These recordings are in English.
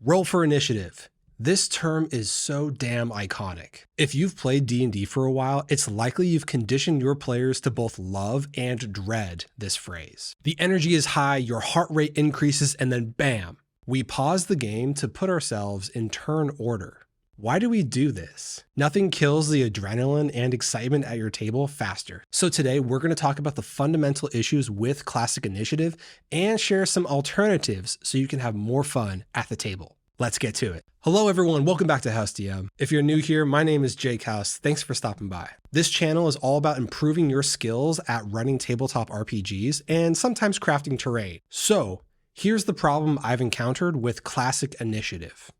Roll for initiative. This term is so damn iconic. If you've played D&D for a while, it's likely you've conditioned your players to both love and dread this phrase. The energy is high, your heart rate increases, and then bam, we pause the game to put ourselves in turn order. Why do we do this? Nothing kills the adrenaline and excitement at your table faster. So today we're going to talk about the fundamental issues with classic initiative and share some alternatives so you can have more fun at the table. Let's get to it. Hello everyone, welcome back to House DM. If you're new here, my name is Jake House. Thanks for stopping by. This channel is all about improving your skills at running tabletop RPGs and sometimes crafting terrain. So here's the problem I've encountered with classic initiative.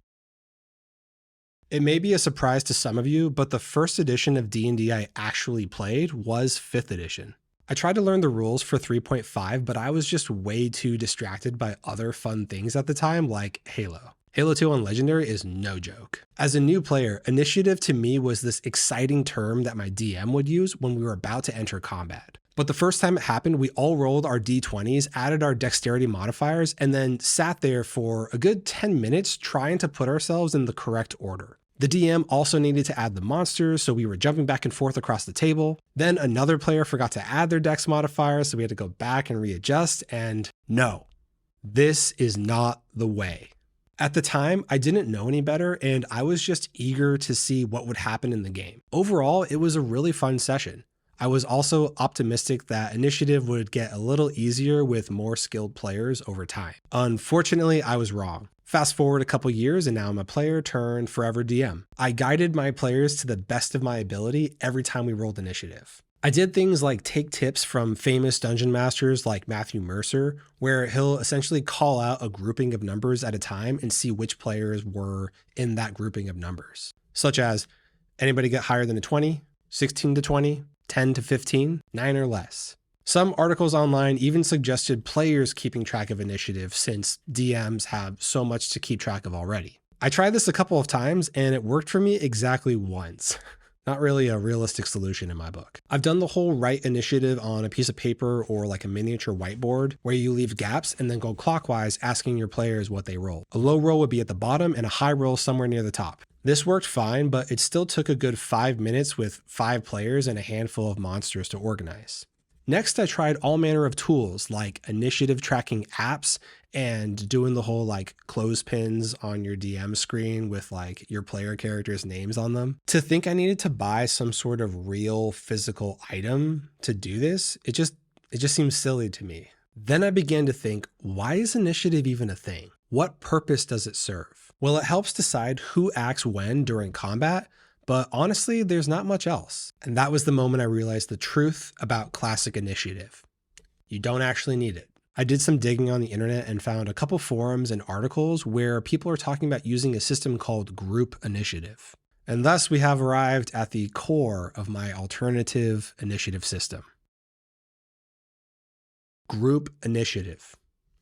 It may be a surprise to some of you, but the first edition of D&D I actually played was 5th edition. I tried to learn the rules for 3.5, but I was just way too distracted by other fun things at the time, like Halo. Halo 2 on Legendary is no joke. As a new player, initiative to me was this exciting term that my DM would use when we were about to enter combat. But the first time it happened, we all rolled our d20s, added our dexterity modifiers, and then sat there for a good 10 minutes trying to put ourselves in the correct order. The DM also needed to add the monsters, so we were jumping back and forth across the table. Then another player forgot to add their dex modifiers, so we had to go back and readjust, and no, this is not the way. At the time, I didn't know any better, and I was just eager to see what would happen in the game. Overall, it was a really fun session. I was also optimistic that initiative would get a little easier with more skilled players over time. Unfortunately, I was wrong. Fast forward a couple years and now I'm a player turned forever DM. I guided my players to the best of my ability every time we rolled initiative. I did things like take tips from famous dungeon masters like Matthew Mercer, where he'll essentially call out a grouping of numbers at a time and see which players were in that grouping of numbers. Such as, anybody get higher than a 20, 16 to 20, 10 to 15, 9 or less. Some articles online even suggested players keeping track of initiative since DMs have so much to keep track of already. I tried this a couple of times and it worked for me exactly once. Not really a realistic solution in my book. I've done the whole write initiative on a piece of paper or like a miniature whiteboard where you leave gaps and then go clockwise asking your players what they roll. A low roll would be at the bottom and a high roll somewhere near the top. This worked fine, but it still took a good 5 minutes with 5 players and a handful of monsters to organize. Next, I tried all manner of tools like initiative tracking apps and doing the whole like clothespins on your DM screen with like your player characters' names on them. To think I needed to buy some sort of real physical item to do this, it just seems silly to me. Then I began to think, why is initiative even a thing? What purpose does it serve? Well, it helps decide who acts when during combat, but honestly, there's not much else. And that was the moment I realized the truth about classic initiative. You don't actually need it. I did some digging on the internet and found a couple forums and articles where people are talking about using a system called group initiative. And thus we have arrived at the core of my alternative initiative system. Group initiative.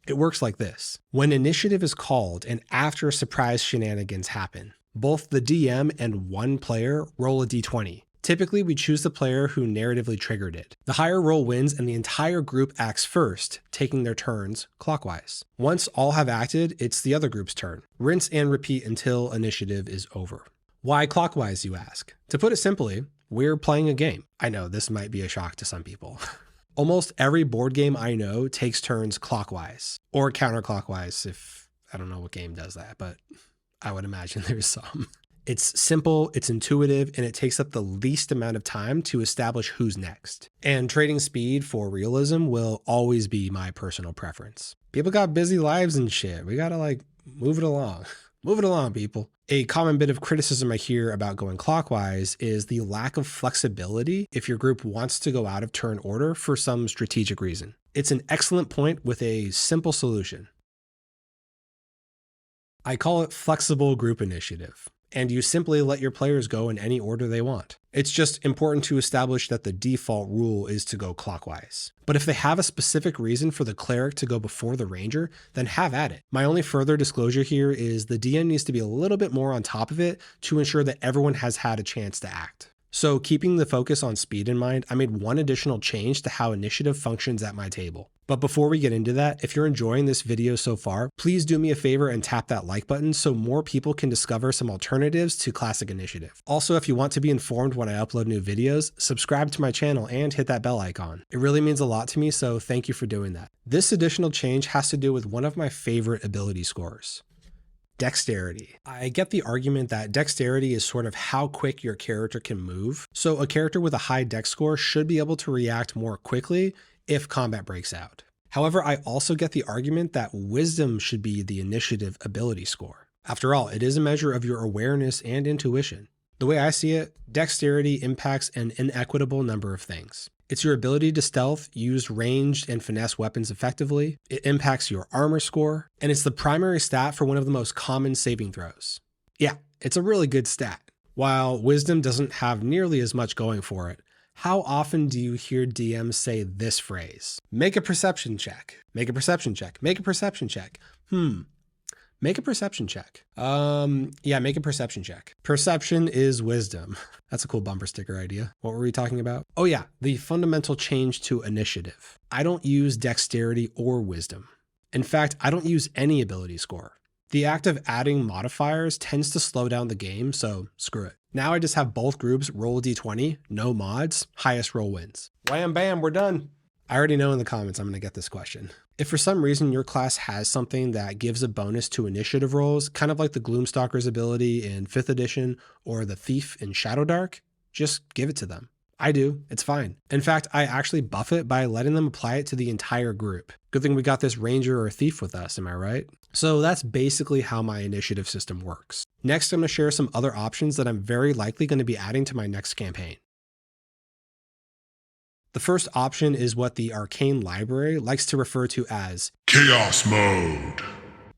It works like this. When initiative is called and after surprise shenanigans happen, both the DM and one player roll a d20. Typically, we choose the player who narratively triggered it. The higher roll wins and the entire group acts first, taking their turns clockwise. Once all have acted, it's the other group's turn. Rinse and repeat until initiative is over. Why clockwise, you ask? To put it simply, we're playing a game. I know this might be a shock to some people. Almost every board game I know takes turns clockwise or counterclockwise if I don't know what game does that, but I would imagine there's some. It's simple, it's intuitive, and it takes up the least amount of time to establish who's next. And trading speed for realism will always be my personal preference. People got busy lives and shit. We gotta like move it along. Move it along, people. A common bit of criticism I hear about going clockwise is the lack of flexibility if your group wants to go out of turn order for some strategic reason. It's an excellent point with a simple solution. I call it flexible group initiative, and you simply let your players go in any order they want. It's just important to establish that the default rule is to go clockwise. But if they have a specific reason for the cleric to go before the ranger, then have at it. My only further disclosure here is the DM needs to be a little bit more on top of it to ensure that everyone has had a chance to act. So keeping the focus on speed in mind, I made one additional change to how initiative functions at my table. But before we get into that, if you're enjoying this video so far, please do me a favor and tap that like button so more people can discover some alternatives to classic initiative. Also, if you want to be informed when I upload new videos, subscribe to my channel and hit that bell icon. It really means a lot to me, so thank you for doing that. This additional change has to do with one of my favorite ability scores. Dexterity. I get the argument that dexterity is sort of how quick your character can move, so a character with a high dex score should be able to react more quickly if combat breaks out. However, I also get the argument that wisdom should be the initiative ability score. After all, it is a measure of your awareness and intuition. The way I see it, dexterity impacts an inequitable number of things. It's your ability to stealth, use ranged and finesse weapons effectively. It impacts your armor score, and it's the primary stat for one of the most common saving throws. Yeah, it's a really good stat. While wisdom doesn't have nearly as much going for it, how often do you hear DMs say this phrase? Make a perception check. Make a perception check. Make a perception check. Make a perception check. Yeah, make a perception check. Perception is wisdom. That's a cool bumper sticker idea. What were we talking about? Oh yeah, the fundamental change to initiative. I don't use dexterity or wisdom. In fact, I don't use any ability score. The act of adding modifiers tends to slow down the game, so screw it. Now I just have both groups roll a d20, no mods, highest roll wins. Wham bam, we're done. I already know in the comments I'm going to get this question. If for some reason your class has something that gives a bonus to initiative rolls, kind of like the Gloomstalker's ability in 5th edition or the Thief in Shadowdark, just give it to them. I do, it's fine. In fact, I actually buff it by letting them apply it to the entire group. Good thing we got this ranger or thief with us, am I right? So that's basically how my initiative system works. Next, I'm going to share some other options that I'm very likely going to be adding to my next campaign. The first option is what the Arcane Library likes to refer to as Chaos Mode.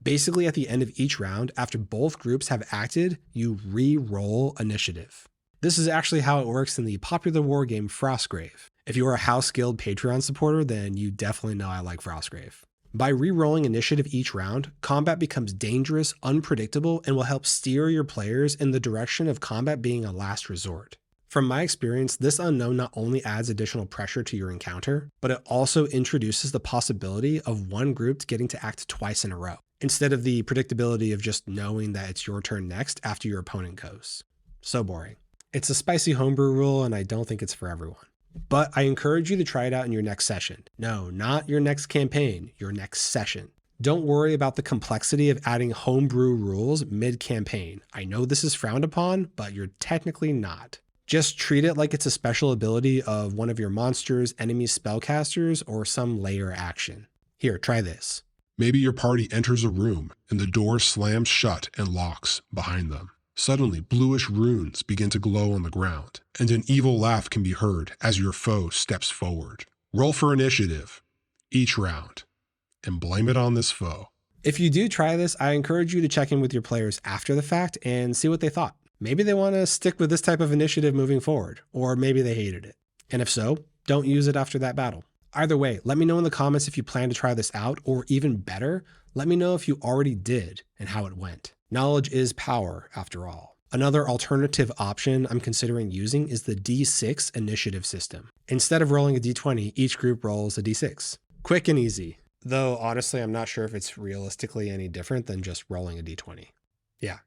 Basically, at the end of each round, after both groups have acted, you re-roll initiative. This is actually how it works in the popular wargame Frostgrave. If you are a House Guild Patreon supporter, then you definitely know I like Frostgrave. By re-rolling initiative each round, combat becomes dangerous, unpredictable, and will help steer your players in the direction of combat being a last resort. From my experience, this unknown not only adds additional pressure to your encounter, but it also introduces the possibility of one group getting to act twice in a row, instead of the predictability of just knowing that it's your turn next after your opponent goes. So boring. It's a spicy homebrew rule, and I don't think it's for everyone. But I encourage you to try it out in your next session. No, not your next campaign, your next session. Don't worry about the complexity of adding homebrew rules mid-campaign. I know this is frowned upon, but you're technically not. Just treat it like it's a special ability of one of your monsters, enemy spellcasters, or some layer action. Here, try this. Maybe your party enters a room and the door slams shut and locks behind them. Suddenly, bluish runes begin to glow on the ground, and an evil laugh can be heard as your foe steps forward. Roll for initiative each round, and blame it on this foe. If you do try this, I encourage you to check in with your players after the fact and see what they thought. Maybe they want to stick with this type of initiative moving forward, or maybe they hated it. And if so, don't use it after that battle. Either way, let me know in the comments if you plan to try this out, or even better, let me know if you already did and how it went. Knowledge is power, after all. Another alternative option I'm considering using is the D6 initiative system. Instead of rolling a D20, each group rolls a D6. Quick and easy. Though honestly, I'm not sure if it's realistically any different than just rolling a D20. Yeah.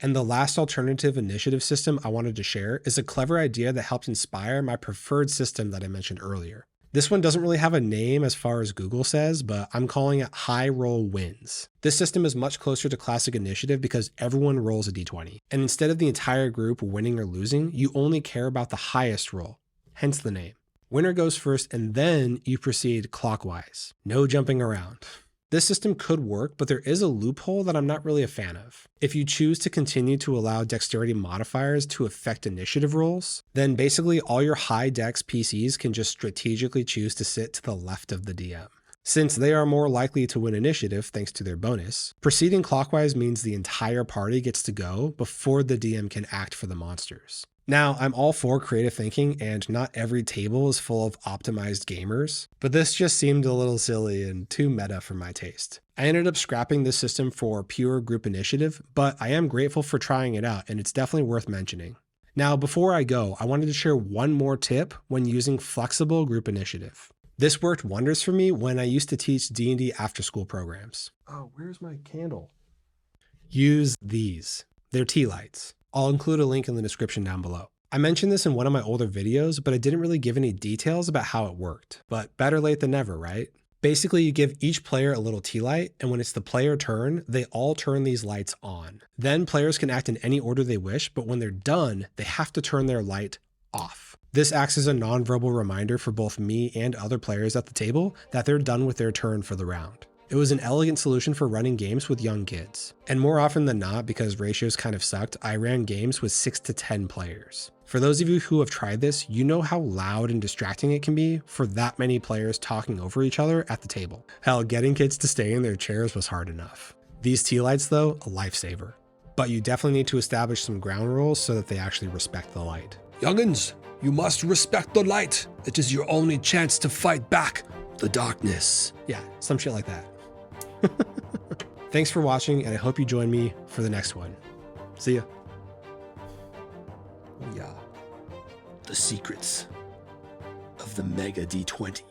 And the last alternative initiative system I wanted to share is a clever idea that helped inspire my preferred system that I mentioned earlier. This one doesn't really have a name as far as Google says, but I'm calling it High Roll Wins. This system is much closer to classic initiative because everyone rolls a d20. And instead of the entire group winning or losing, you only care about the highest roll, hence the name. Winner goes first and then you proceed clockwise. No jumping around. This system could work, but there is a loophole that I'm not really a fan of. If you choose to continue to allow dexterity modifiers to affect initiative rolls, then basically all your high dex PCs can just strategically choose to sit to the left of the DM. Since they are more likely to win initiative thanks to their bonus, proceeding clockwise means the entire party gets to go before the DM can act for the monsters. Now, I'm all for creative thinking, and not every table is full of optimized gamers, but this just seemed a little silly and too meta for my taste. I ended up scrapping this system for pure group initiative, but I am grateful for trying it out, and it's definitely worth mentioning. Now, before I go, I wanted to share one more tip when using flexible group initiative. This worked wonders for me when I used to teach D&D after-school programs. Oh, where's my candle? Use these. They're tea lights. I'll include a link in the description down below. I mentioned this in one of my older videos, but I didn't really give any details about how it worked. But better late than never, right? Basically, you give each player a little tea light, and when it's the player turn, they all turn these lights on. Then players can act in any order they wish, but when they're done, they have to turn their light off. This acts as a nonverbal reminder for both me and other players at the table that they're done with their turn for the round. It was an elegant solution for running games with young kids. And more often than not, because ratios kind of sucked, I ran games with 6 to 10 players. For those of you who have tried this, you know how loud and distracting it can be for that many players talking over each other at the table. Hell, getting kids to stay in their chairs was hard enough. These tea lights though, a lifesaver. But you definitely need to establish some ground rules so that they actually respect the light. Youngins, you must respect the light. It is your only chance to fight back the darkness. Yeah, some shit like that. Thanks for watching, and I hope you join me for the next one. See ya. Yeah. The secrets of the Mega D20.